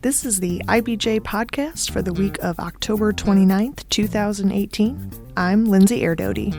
This is the IBJ podcast for the week of October 29th, 2018. I'm Lindsey Erdody.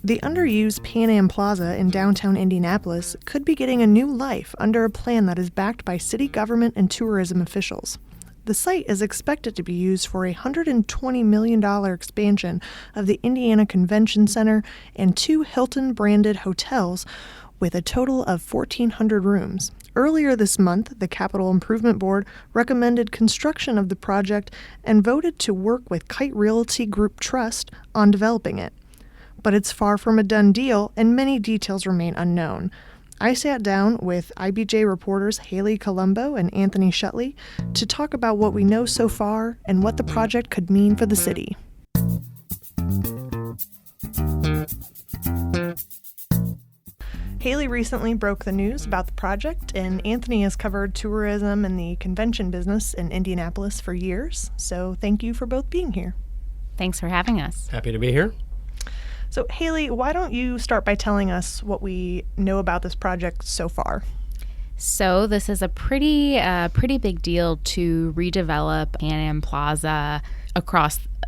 The underused Pan Am Plaza in downtown Indianapolis could be getting a new life under a plan that is backed by city government and tourism officials. The site is expected to be used for a $120 million expansion of the Indiana Convention Center and 2 Hilton-branded hotels with a total of 1,400 rooms. Earlier this month, the Capital Improvement Board recommended construction of the project and voted to work with Kite Realty Group Trust on developing it. But it's far from a done deal, and many details remain unknown. I sat down with IBJ reporters Hayleigh Colombo and Anthony Schoettle to talk about what we know so far and what the project could mean for the city. Hayleigh recently broke the news about the project, and Anthony has covered tourism and the convention business in Indianapolis for years. So thank you for both being here. Thanks for having us. Happy to be here. So Hayleigh, why don't you start by telling us what we know about this project so far? So this is a pretty big deal to redevelop Pan Am Plaza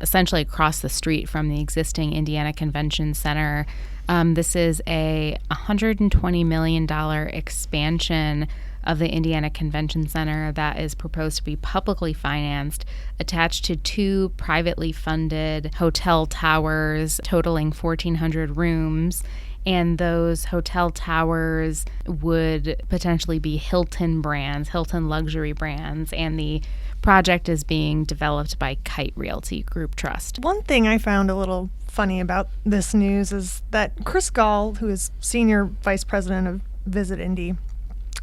essentially across the street from the existing Indiana Convention Center. This is a $120 million expansion of the Indiana Convention Center that is proposed to be publicly financed, attached to 2 privately funded hotel towers totaling 1,400 rooms. And those hotel towers would potentially be Hilton luxury brands, and the project is being developed by Kite Realty Group Trust. One thing I found a little funny about this news is that Chris Gall, who is Senior Vice President of Visit Indy,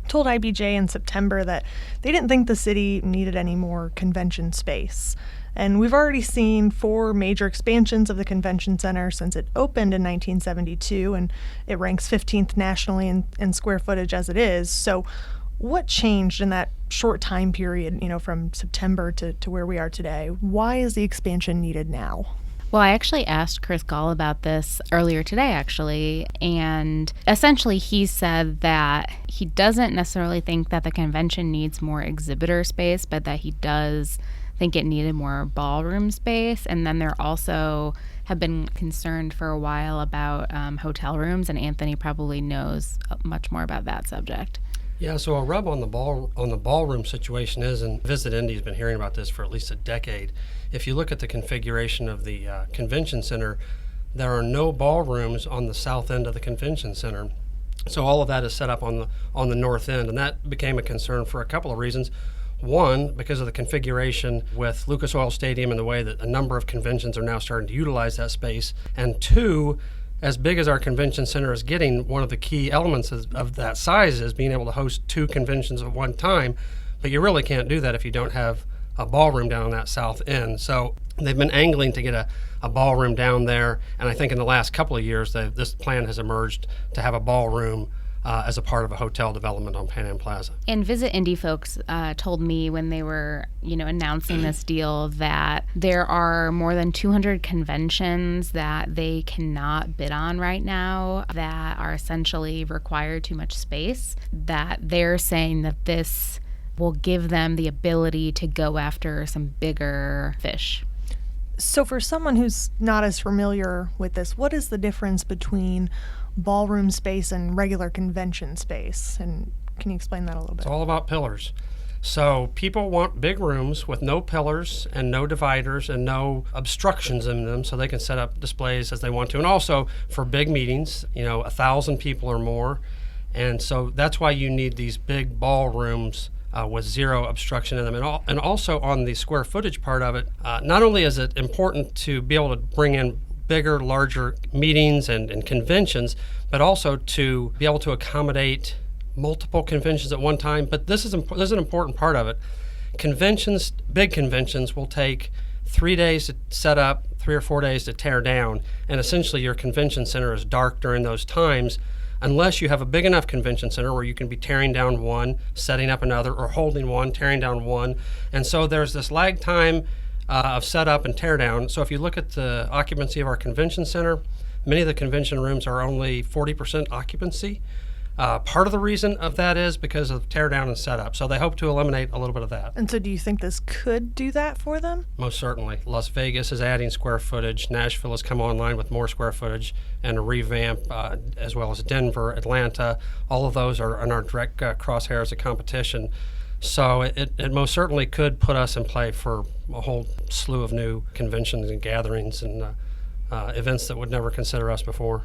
told IBJ in September that they didn't think the city needed any more convention space. And we've already seen 4 major expansions of the convention center since it opened in 1972, and it ranks 15th nationally in square footage as it is. So what changed in that short time period, from September to where we are today? Why is the expansion needed now? Well, I actually asked Chris Gall about this earlier today, actually, and essentially he said that he doesn't necessarily think that the convention needs more exhibitor space, but that he does think it needed more ballroom space. And then there also have been concerned for a while about hotel rooms, and Anthony probably knows much more about that subject. Yeah, so a rub on the ballroom situation is, and Visit Indy's been hearing about this for at least a decade. If you look at the configuration of the convention center, there are no ballrooms on the south end of the convention center. So all of that is set up on the north end, and that became a concern for a couple of reasons. One, because of the configuration with Lucas Oil Stadium and the way that a number of conventions are now starting to utilize that space. And 2, as big as our convention center is getting, one of the key elements of that size is being able to host 2 conventions at one time. But you really can't do that if you don't have a ballroom down on that south end. So they've been angling to get a ballroom down there. And I think in the last couple of years, this plan has emerged to have a ballroom as a part of a hotel development on Pan Am Plaza. And Visit Indy folks told me when they were, announcing this deal that there are more than 200 conventions that they cannot bid on right now that are essentially require too much space, that they're saying that this will give them the ability to go after some bigger fish. So for someone who's not as familiar with this, what is the difference between ballroom space and regular convention space? And can you explain that a little bit? It's all about pillars. So people want big rooms with no pillars and no dividers and no obstructions in them, so they can set up displays as they want to. And also for big meetings, 1,000 people or more. And so that's why you need these big ballrooms with zero obstruction in them. And also on the square footage part of it, not only is it important to be able to bring in bigger, larger meetings and conventions, but also to be able to accommodate multiple conventions at one time. But this is an important part of it. Big conventions will take 3 days to set up, 3 or 4 days to tear down, and essentially your convention center is dark during those times, unless you have a big enough convention center where you can be tearing down one, setting up another, or holding one, tearing down one. And so there's this lag time of setup and tear down. So if you look at the occupancy of our convention center, many of the convention rooms are only 40% occupancy. Part of the reason of that is because of tear down and setup. So they hope to eliminate a little bit of that. And so do you think this could do that for them? Most certainly. Las Vegas is adding square footage. Nashville has come online with more square footage and a revamp, as well as Denver, Atlanta. All of those are in our direct crosshairs of competition. So it most certainly could put us in play for a whole slew of new conventions and gatherings and events that would never consider us before.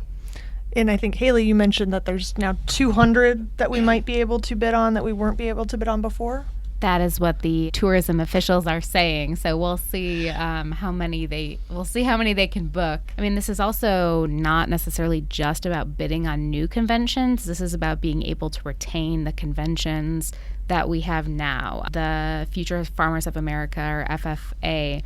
And I think, Hayleigh, you mentioned that there's now 200 that we might be able to bid on that we weren't able to bid on before. That is what the tourism officials are saying. So we'll see how many they can book. I mean, this is also not necessarily just about bidding on new conventions. This is about being able to retain the conventions that we have now. The Future Farmers of America, or FFA,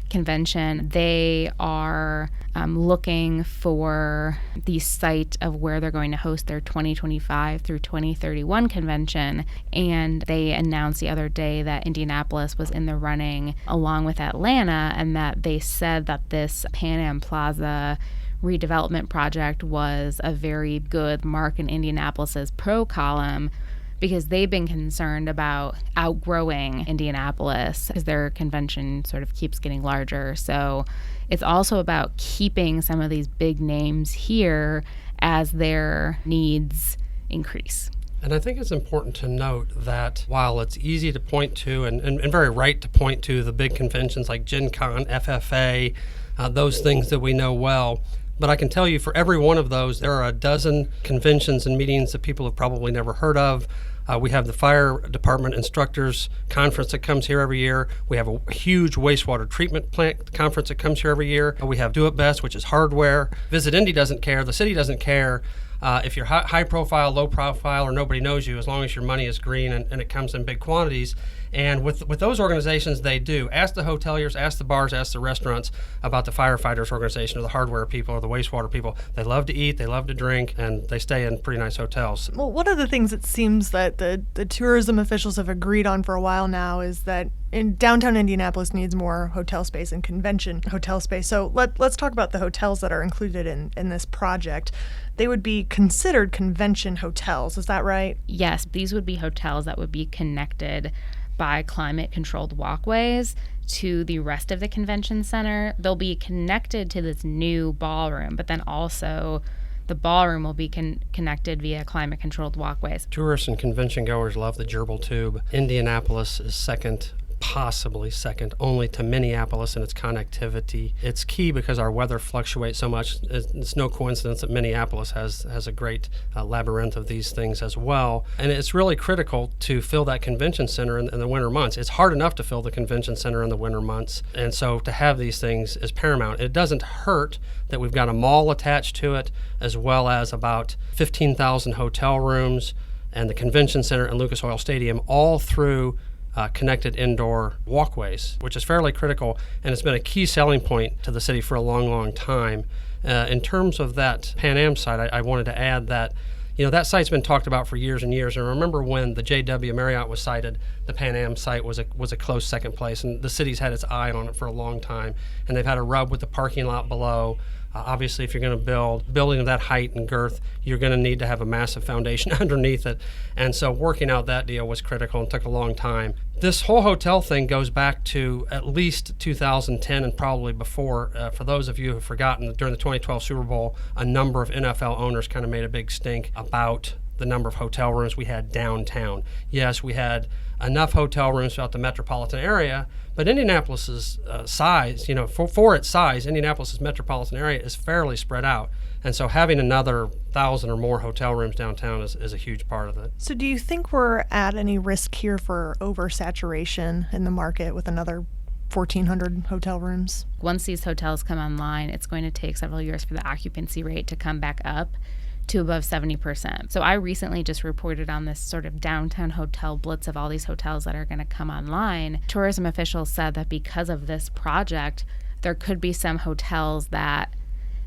convention, they are looking for the site of where they're going to host their 2025 through 2031 convention. And they announced the other day that Indianapolis was in the running along with Atlanta, and that they said that this Pan Am Plaza redevelopment project was a very good mark in Indianapolis's pro column, because they've been concerned about outgrowing Indianapolis as their convention sort of keeps getting larger. So it's also about keeping some of these big names here as their needs increase. And I think it's important to note that while it's easy to point to and very right to point to the big conventions like Gen Con, FFA, those things that we know well, but I can tell you for every one of those, there are a dozen conventions and meetings that people have probably never heard of. We have the fire department instructors conference that comes here every year. We have a huge wastewater treatment plant conference that comes here every year. We have Do It Best, which is hardware. Visit Indy doesn't care. The city doesn't care. If you're high profile, low profile, or nobody knows you, as long as your money is green and it comes in big quantities. And with those organizations, they do. Ask the hoteliers, ask the bars, ask the restaurants about the firefighters organization or the hardware people or the wastewater people. They love to eat, they love to drink, and they stay in pretty nice hotels. Well, one of the things it seems that the tourism officials have agreed on for a while now is that in downtown Indianapolis needs more hotel space and convention hotel space. So let's talk about the hotels that are included in this project. They would be considered convention hotels, is that right? Yes, these would be hotels that would be connected by climate-controlled walkways to the rest of the convention center. They'll be connected to this new ballroom, but then also the ballroom will be connected via climate-controlled walkways. Tourists and convention goers love the gerbil tube. Indianapolis is second, possibly second only to Minneapolis in its connectivity. It's key because our weather fluctuates so much. It's no coincidence that Minneapolis has a great labyrinth of these things as well. And it's really critical to fill that convention center in the winter months. It's hard enough to fill the convention center in the winter months. And so to have these things is paramount. It doesn't hurt that we've got a mall attached to it, as well as about 15,000 hotel rooms and the convention center and Lucas Oil Stadium, all through connected indoor walkways, which is fairly critical, and it's been a key selling point to the city for a long, long time. In terms of that Pan Am site, I wanted to add that, that site's been talked about for years and years. And remember when the JW Marriott was sited, the Pan Am site was a close second place, and the city's had its eye on it for a long time, and they've had a rub with the parking lot below. Obviously, if you're going to build building of that height and girth, you're going to need to have a massive foundation underneath it. And so working out that deal was critical and took a long time. This whole hotel thing goes back to at least 2010 and probably before. For those of you who have forgotten, during the 2012 Super Bowl, a number of NFL owners kind of made a big stink about the number of hotel rooms we had downtown. Yes, we had enough hotel rooms throughout the metropolitan area, but Indianapolis's size, for its size, Indianapolis's metropolitan area is fairly spread out. And so having another 1,000 or more hotel rooms downtown is a huge part of it. So do you think we're at any risk here for oversaturation in the market with another 1,400 hotel rooms? Once these hotels come online, it's going to take several years for the occupancy rate to come back up to above 70%. So I recently just reported on this sort of downtown hotel blitz of all these hotels that are going to come online. Tourism officials said that because of this project, there could be some hotels that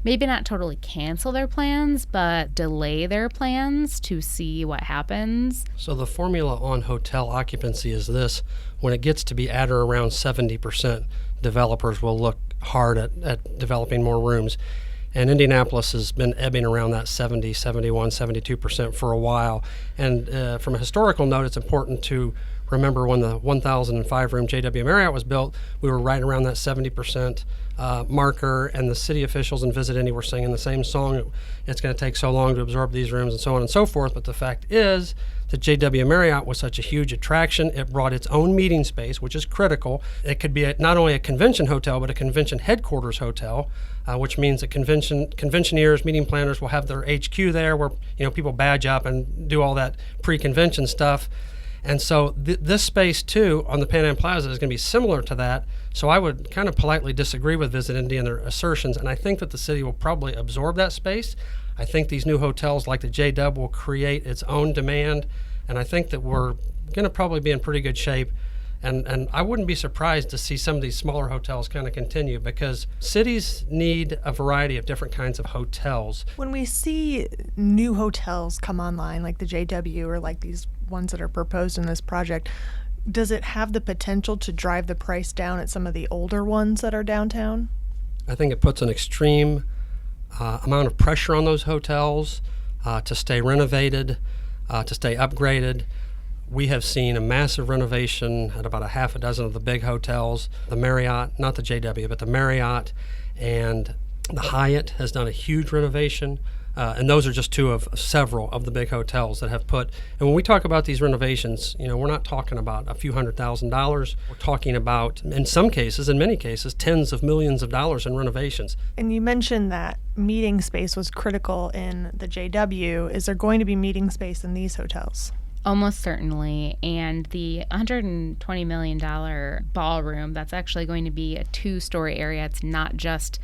maybe not totally cancel their plans, but delay their plans to see what happens. So the formula on hotel occupancy is this: when it gets to be at or around 70%, developers will look hard at developing more rooms. And Indianapolis has been ebbing around that 70, 71, 72% for a while. And from a historical note, it's important to remember when the 1,005-room JW Marriott was built, we were right around that 70% marker, and the city officials in Visit Indy were singing the same song. It's going to take so long to absorb these rooms and so on and so forth. But the fact is that JW Marriott was such a huge attraction. It brought its own meeting space, which is critical. It could be not only a convention hotel, but a convention headquarters hotel, which means that conventioneers, meeting planners will have their HQ there where people badge up and do all that pre-convention stuff. And so this space, too, on the Pan Am Plaza is going to be similar to that. So I would kind of politely disagree with Visit Indy and their assertions, and I think that the city will probably absorb that space. I think these new hotels like the JW will create its own demand, and I think that we're going to probably be in pretty good shape. And I wouldn't be surprised to see some of these smaller hotels kind of continue, because cities need a variety of different kinds of hotels. When we see new hotels come online, like the JW or like these ones that are proposed in this project, does it have the potential to drive the price down at some of the older ones that are downtown? I think it puts an extreme amount of pressure on those hotels to stay renovated, to stay upgraded. We have seen a massive renovation at about a half a dozen of the big hotels. The Marriott, not the JW, but the Marriott and the Hyatt has done a huge renovation. And those are just two of several of the big hotels that have put. And when we talk about these renovations, we're not talking about a few $100,000. We're talking about, in many cases, tens of millions of dollars in renovations. And you mentioned that meeting space was critical in the JW. Is there going to be meeting space in these hotels? Almost certainly. And the $120 million ballroom, that's actually going to be a 2-story area. It's not just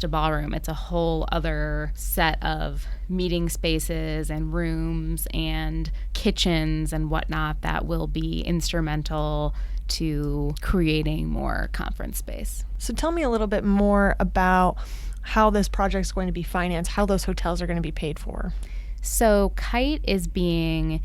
a ballroom. It's a whole other set of meeting spaces and rooms and kitchens and whatnot that will be instrumental to creating more conference space. So tell me a little bit more about how this project is going to be financed, how those hotels are going to be paid for. So Kite is being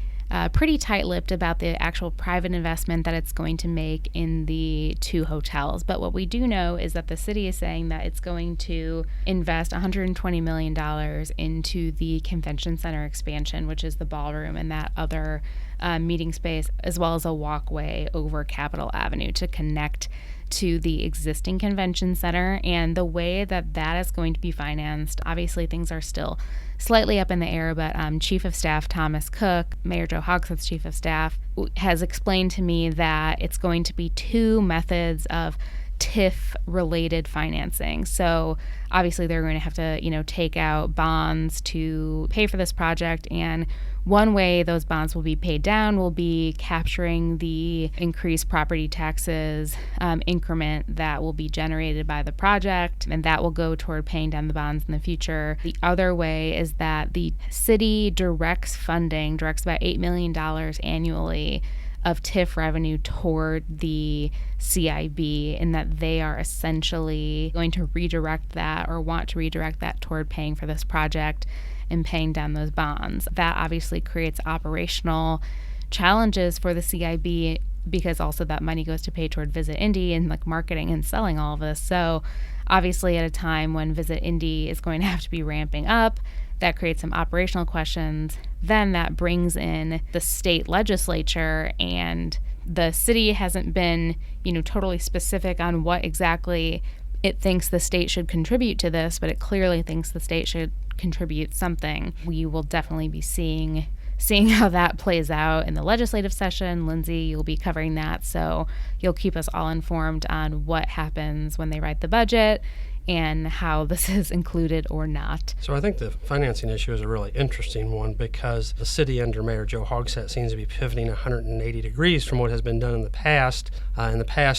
pretty tight-lipped about the actual private investment that it's going to make in the 2 hotels. But what we do know is that the city is saying that it's going to invest $120 million into the convention center expansion, which is the ballroom and that other meeting space, as well as a walkway over Capitol Avenue to connect to the existing convention center. And the way that that is going to be financed, obviously things are still slightly up in the air, but Chief of Staff Thomas Cook, Mayor Joe Hogsett's Chief of Staff, has explained to me that it's going to be 2 methods of TIF-related financing. So obviously they're going to have to, take out bonds to pay for this project, and one way those bonds will be paid down will be capturing the increased property taxes increment that will be generated by the project, and that will go toward paying down the bonds in the future. The other way is that the city directs about $8 million annually of TIF revenue toward the CIB, and that they are essentially going to redirect that, or want to redirect that, toward paying for this project and paying down those bonds. That obviously creates operational challenges for the CIB, because also that money goes to pay toward Visit Indy and marketing and selling all of this. So obviously at a time when Visit Indy is going to have to be ramping up, that creates some operational questions. Then that brings in the state legislature, and the city hasn't been, totally specific on what exactly it thinks the state should contribute to this, but it clearly thinks the state should contribute something. We will definitely be seeing how that plays out in the legislative session. Lindsey, you'll be covering that, so you'll keep us all informed on what happens when they write the budget and how this is included or not. So I think the financing issue is a really interesting one, because the city under Mayor Joe Hogsett seems to be pivoting 180 degrees from what has been done in the past.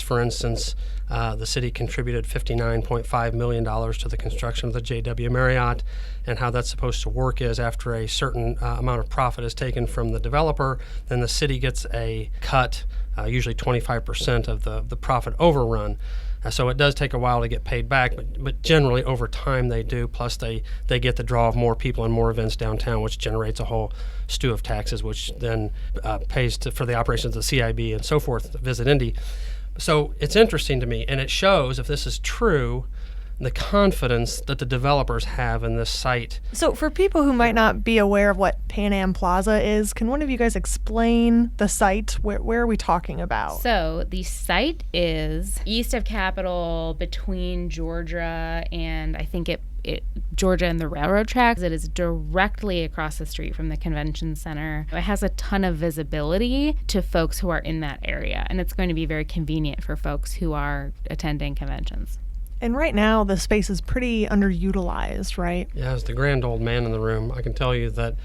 For instance, the city contributed $59.5 million to the construction of the JW Marriott, and how that's supposed to work is after a certain amount of profit is taken from the developer, then the city gets a cut, usually 25% of the profit overrun. So it does take a while to get paid back, but generally over time they do. Plus they get the draw of more people and more events downtown, which generates a whole stew of taxes, which then pays for the operations of the CIB and so forth, Visit Indy. So it's interesting to me, and it shows, if this is true, the confidence that the developers have in this site. So for people who might not be aware of what Pan Am Plaza is, can one of you guys explain the site? Where are we talking about? So the site is east of Capitol, between Georgia and I think Georgia and the railroad tracks. It is directly across the street from the convention center. It has a ton of visibility to folks who are in that area, and it's going to be very convenient for folks who are attending conventions. And right now, the space is pretty underutilized, right? Yeah, as the grand old man in the room, I can tell you that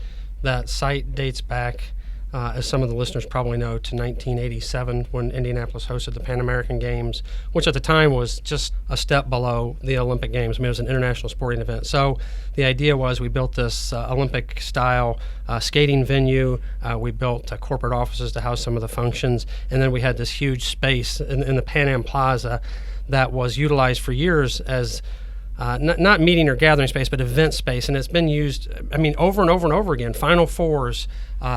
that site dates back, as some of the listeners probably know, to 1987 when Indianapolis hosted the Pan American Games, which at the time was just a step below the Olympic Games. I mean, it was an international sporting event. So the idea was we built this Olympic-style skating venue. We built corporate offices to house some of the functions. And then we had this huge space in the Pan Am Plaza that was utilized for years as not meeting or gathering space, but event space. And it's been used, over and over and over again. Final Fours,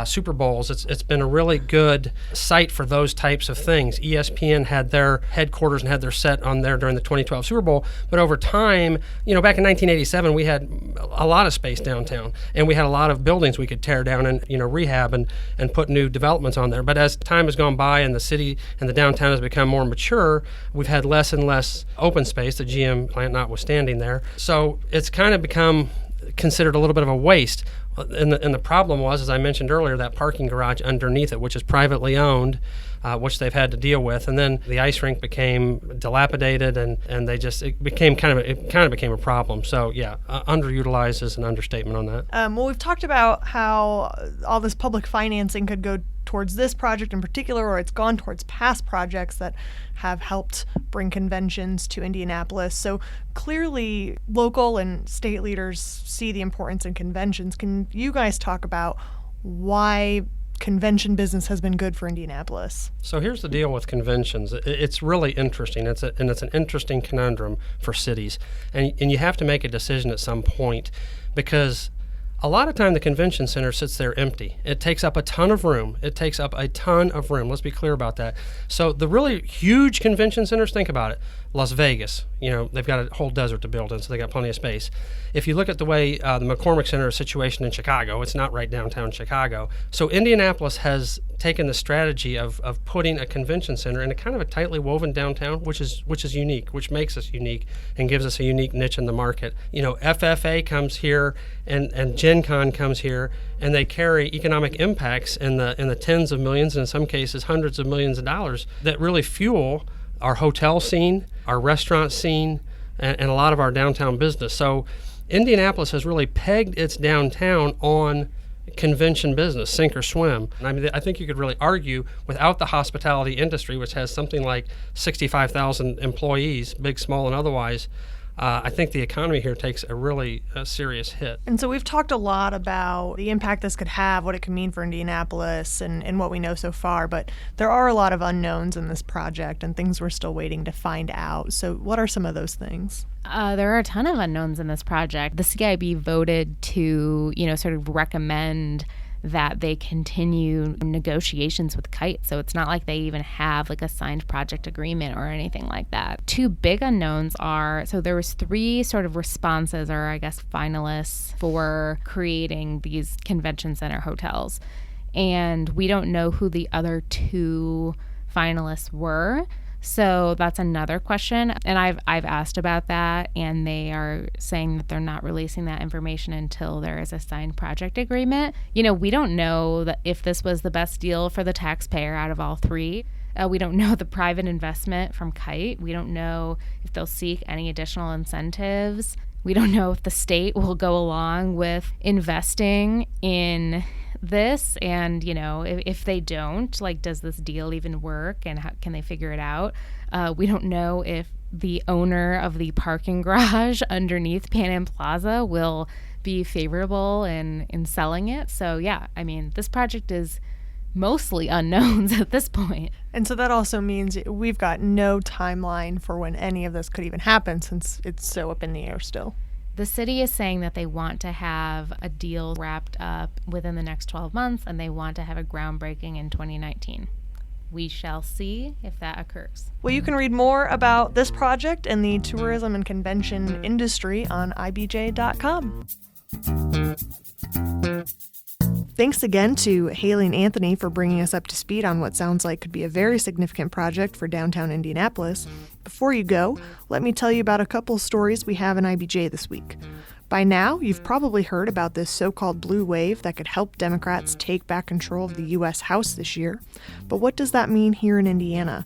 Super Bowls. It's been a really good site for those types of things. ESPN had their headquarters and had their set on there during the 2012 Super Bowl. But over time, back in 1987, we had a lot of space downtown, and we had a lot of buildings we could tear down and rehab and put new developments on there. But as time has gone by and the city and the downtown has become more mature, we've had less and less open space, the GM plant notwithstanding there. So it's kind of become considered a little bit of a waste. And the problem was, as I mentioned earlier, that parking garage underneath it, which is privately owned, which they've had to deal with. And then the ice rink became dilapidated, and it became kind of a problem. So yeah, underutilized is an understatement on that. Well, we've talked about how all this public financing could go towards this project in particular, or it's gone towards past projects that have helped bring conventions to Indianapolis. So clearly local and state leaders see the importance in conventions. Can you guys talk about why convention business has been good for Indianapolis? So here's the deal with conventions. It's really interesting. It's an interesting conundrum for cities. And you have to make a decision at some point, because a lot of time the convention center sits there empty. It takes up a ton of room. Let's be clear about that. So the really huge convention centers, think about it. Las Vegas, they've got a whole desert to build in, so they got plenty of space. If you look at the way the McCormick Center is situated in Chicago, it's not right downtown Chicago. So Indianapolis has taken the strategy of putting a convention center in a kind of a tightly woven downtown, which is unique, which makes us unique and gives us a unique niche in the market. FFA comes here and Gen Con comes here, and they carry economic impacts in the tens of millions, and in some cases hundreds of millions of dollars, that really fuel our hotel scene, our restaurant scene, and a lot of our downtown business. So Indianapolis has really pegged its downtown on convention business, sink or swim. And I think you could really argue, without the hospitality industry, which has something like 65,000 employees, big, small, and otherwise, I think the economy here takes a really serious hit. And so we've talked a lot about the impact this could have, what it could mean for Indianapolis, and what we know so far, but there are a lot of unknowns in this project and things we're still waiting to find out. So what are some of those things? There are a ton of unknowns in this project. The CIB voted to, sort of recommend that they continue negotiations with Kite. So it's not like they even have like a signed project agreement or anything like that. Two big unknowns are, so there was 3 sort of responses, or I guess finalists, for creating these convention center hotels. And we don't know who the other 2 finalists were. So that's another question, and I've asked about that, and they are saying that they're not releasing that information until there is a signed project agreement. We don't know that if this was the best deal for the taxpayer out of all 3. We don't know the private investment from Kite. We don't know if they'll seek any additional incentives. We don't know if the state will go along with investing in this, and if they don't, does this deal even work, and how can they figure it out? We don't know if the owner of the parking garage underneath Pan Am Plaza will be favorable in selling it. So yeah, this project is mostly unknowns at this point. And so that also means we've got no timeline for when any of this could even happen, since it's so up in the air still. The city is saying that they want to have a deal wrapped up within the next 12 months, and they want to have a groundbreaking in 2019. We shall see if that occurs. Well, you can read more about this project and the tourism and convention industry on ibj.com. Thanks again to Hayleigh and Anthony for bringing us up to speed on what sounds like could be a very significant project for downtown Indianapolis. Before you go, let me tell you about a couple stories we have in IBJ this week. By now, you've probably heard about this so-called blue wave that could help Democrats take back control of the U.S. House this year. But what does that mean here in Indiana?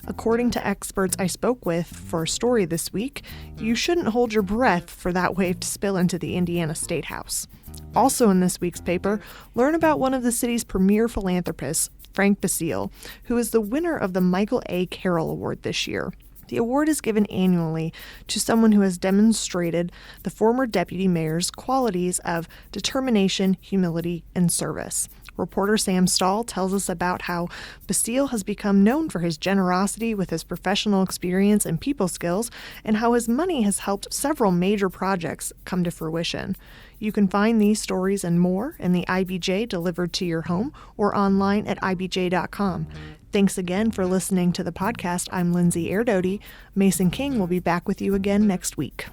According to experts I spoke with for a story this week, you shouldn't hold your breath for that wave to spill into the Indiana State House. Also in this week's paper, learn about one of the city's premier philanthropists, Frank Basile, who is the winner of the Michael A. Carroll Award this year. The award is given annually to someone who has demonstrated the former deputy mayor's qualities of determination, humility, and service. Reporter Sam Stahl tells us about how Basile has become known for his generosity with his professional experience and people skills, and how his money has helped several major projects come to fruition. You can find these stories and more in the IBJ delivered to your home or online at ibj.com. Thanks again for listening to the podcast. I'm Lindsey Erdody. Mason King will be back with you again next week.